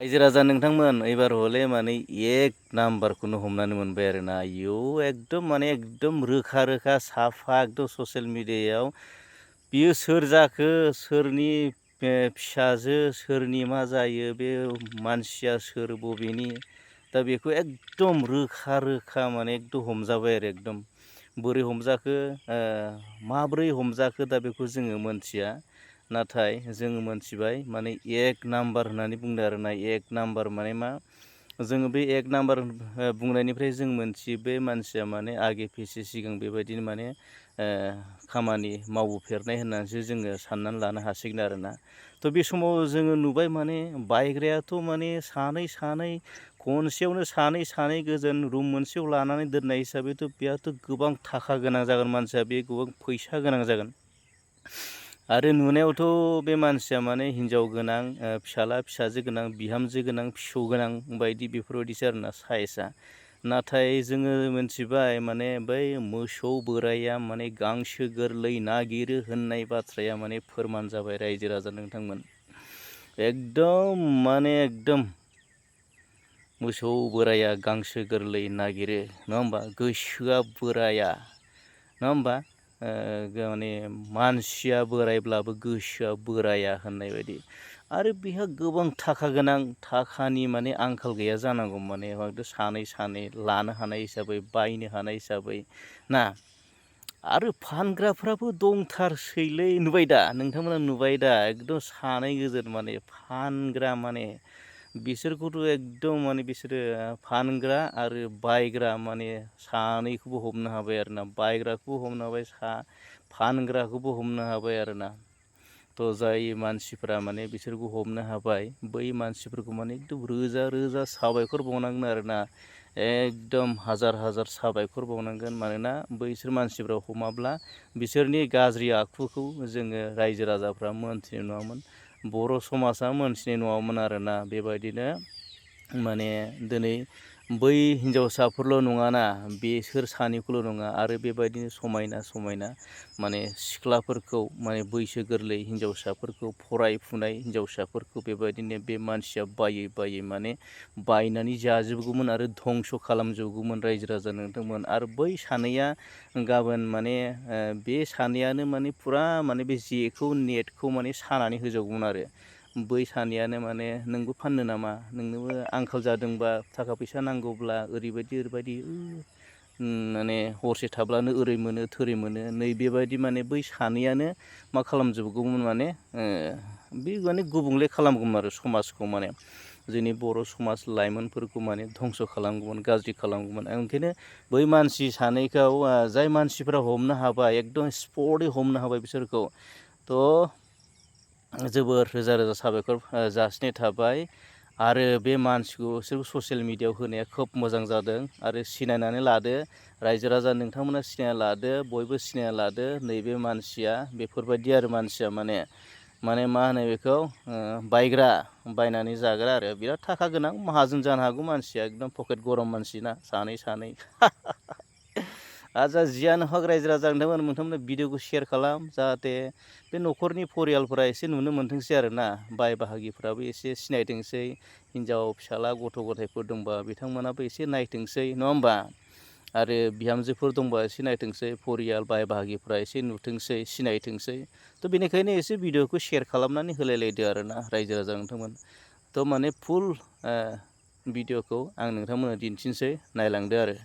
रायजो राजा नोंथांमोन एबार हले माने एक नाम्बारखौनो हमनानै मोनबाय आरोना इयो एकदम रोखा रोखा साफा एकदम ससियेल मिडियायाव बियो सोर जाखो सोरनि फिसाजो सोरनि मा जायो बे मानसिया सोर बबेनि दा बेखौ एकदम रोखा रोखा माने एकदम हमजाबाय आरो एकदम बोरै हमजाखो माब्रै हमजाखो दा बेखौ जोङो मोनथिया नाथाय जोङो मोनथिबाय माने एक नाम्बार होननानै बुंदों आरोना एक नाम्बार माने मा जोङो बे एक नाम्बार बुंनायनिफ्राय जों मोनथियो बे मानसिया माने आगे फिसे सिगां बेबायदिनो माने खामानि मावबोफेरनाय होननानैसो जोङो साननानै लानो हासिगोन आरोना थ' बे समाव जोङो नुबाय माने बायग्रायाथ' माने सानै खनसेयावनो सानै गोजोन रुम मोनसेयाव लानानै दोननाय हिसाबैथ' बेहाथ' गोबां थाखा गोनां जागोन मानसिया बे गोबां फैसा गोनां जागोन आरो नुनायावथ' बे मानसिया माने हिनजाव गोनां फिसाला फिसाजो गोनां बिहामजो गोनां फिसौ गोनां बायदि बेफोरबायदिसो आरोना साइजआ नाथाय जोङो मोनथिबाय माने बै मोसौ बोराइया माने गांसो गोरलै नागिरो होननाय बाथ्राया माने फोरमान जाबाय रायजो राजा नोंथांमोन एकदम मोसौ बोराइया गांसो गोरलै नागिरो नङा होमबा गोसोआ बोराया नङा होमबा माने मानसिया बोरायब्लाबो गोसोआ बोराया होननाय बायदि आरो बेहा गोबां थाखा गोनां थाखानि माने आंखाल गैया जानांगौ माने सानै लानो हानाय हिसाबै बायनो हानाय हिसाबै ना आरो फानग्राफ्राबो दंथारसैलै नुबाय दा नोंथांमोना नुबाय दा एकदम सानै गोजोन माने फानग्रा माने बिसोरखौथ' एकदम माने बिसोरो फानग्रा आरो बायग्रा माने सानैखौबो हमनो हाबाय आरोना बायग्राखौबो हमनो हाबाय फानग्राखौबो हमनो हाबाय आरोना थ' जाय मानसिफोरा माने बिसोरखौ हमनो हाबाय बै मानसिफोरखौ माने एकदम रोजा साबायखर बावनांगोन आरोना एकदम हाजार साबायखर बावनांगोन मानोना बैसोर मानसिफ्रा हमाब्ला बिसोरनि गाज्रि आखुखौ जोङो रायजो राजाफ्रा मोनथिनाय नङामोन बर' समाजा मोनथिनाय नङामोन आरोना बेबायदिनो माने दिनै बै हिनजावसाफोरल' नङाना बेसोर सानैखौल' नङा आरो बेबायदिनो समायना माने सिख्लाफोरखौ माने बैसो गोरलै हिनजावसाफोरखौ फरायफुनाय हिनजावसाफोरखौ बेबायदिनो बे मानसिया बायै माने बायनानै जाजोबगौमोन आरो धंस' खालामजोबगौमोन रायजो राजा नोंथांमोन आरो बै सानैया गाबोन माने बे सानैयानो माने फुरा माने बे जेखौ नेटखौ माने सानानै होजोबगौमोन आरो बै सानैयानो माने नोंबो फाननो नामा नोंनोबो आंखाल जादोंबा थाखा फैसा नांगौब्ला ओरैबायदि माने हरसे थाब्लानो ओरै मोनो थोरै मोनो नै बेबायदि माने बै सानैयानो मा खालामजोबगौमोन माने बे माने गुबुंले खालामगौमोन आरो समाजखौ माने जोंनि बर' समाज लाइमोनफोरखौ माने धंस' खालामगौमोन गाज्रि खालामगौमोन ओंखायनो बै मानसि सानैखौ जाय मानसिफोरा हमनो हाबाय एकदम स्पटै हमनो हाबाय बिसोरखौ थ' जोबोर रोजा साबायखर जासिनाय थाबाय आरो बे मानसिखौ ससियेल मिडियायाव होनाया खोब मोजां जादों आरो सिनायनानै लादो रायजो राजा नोंथांमोना सिनायना लादो बयबो सिनायना लादो नैबे मानसिया बेफोरबायदि आरो मानसिया माने मा होनो बेखौ बायनानै जाग्रा आरो बिराद थाखा गोनां माहाजोन जानो हागौ मानसिया एकदम पकेट गरम मानसि ना सानै आच्छा जियानो हक रायजो राजा नोंथांमोना भिडिअखौ शेयार खालाम जाहाथे बे न'खरनि परियालफोरा एसे नुनो मोनथोंसै आरोना बाय बाहागिफ्राबो एसे सिनायथोंसै हिनजाव फिसाला गथ' गथायफोर दंबा बिथांमोनाबो एसे नायथोंसै नङा होमबा आरो बिहामजोफोर दंबा एसे नायथोंसै परियाल बाय बाहागिफ्रा एसे नुथोंसै सिनायथोंसै थ' बेनिखायनो एसे भिडिअखौ शेयार खालामनानै होलायलायदो आरोना रायजो राजा नोंथांमोन थ' माने फुल भिडिअखौ आं नोंथांमोननो दिन्थिनोसै नायलांदो आरो